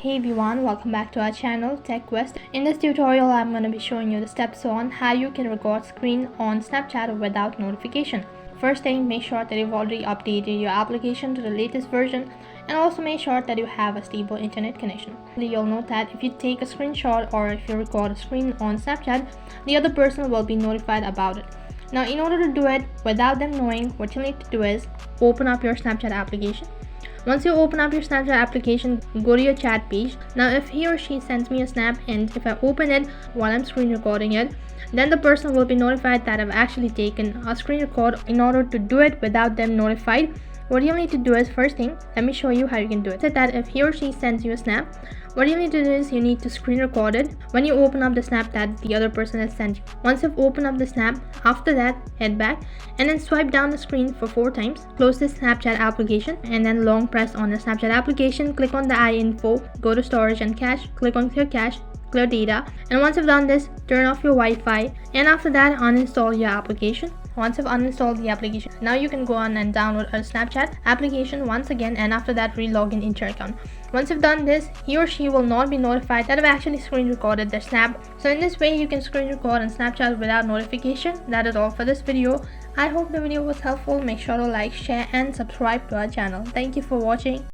Hey everyone, welcome back to our channel TechQuest. In this tutorial, I'm going to be showing you the steps on how you can record screen on Snapchat without notification. First thing, make sure that you've already updated your application to the latest version and also make sure that you have a stable internet connection. You'll note that if you take a screenshot or if you record a screen on Snapchat, the other person will be notified about it. Now, in order to do it without them knowing, what you need to do is open up your Snapchat application. Once you open up your Snapchat application, go to your chat page. Now if he or she sends me a snap and if I open it while I'm screen recording it, then the person will be notified that I've actually taken a screen record. In order to do it without them notified, what you'll need to do is, first thing, let me show you how you can do it. So that if he or she sends you a snap, what you need to do is you need to screen record it when you open up the snap that the other person has sent you. Once you've opened up the snap, after that, head back and then swipe down the screen for 4 times. Close the Snapchat application and then long press on the Snapchat application. Click on the iInfo, go to storage and cache, click on clear cache, clear data, and once you've done this, turn off your Wi-Fi and after that uninstall your application. Once you've uninstalled the application, now you can go on and download a Snapchat application once again, and after that re-log in into your account. Once you've done this, he or she will not be notified that I've actually screen recorded their snap. So in this way, you can screen record on Snapchat without notification. That is all for this video. I hope the video was helpful. Make sure to like, share and subscribe to our channel. Thank you for watching.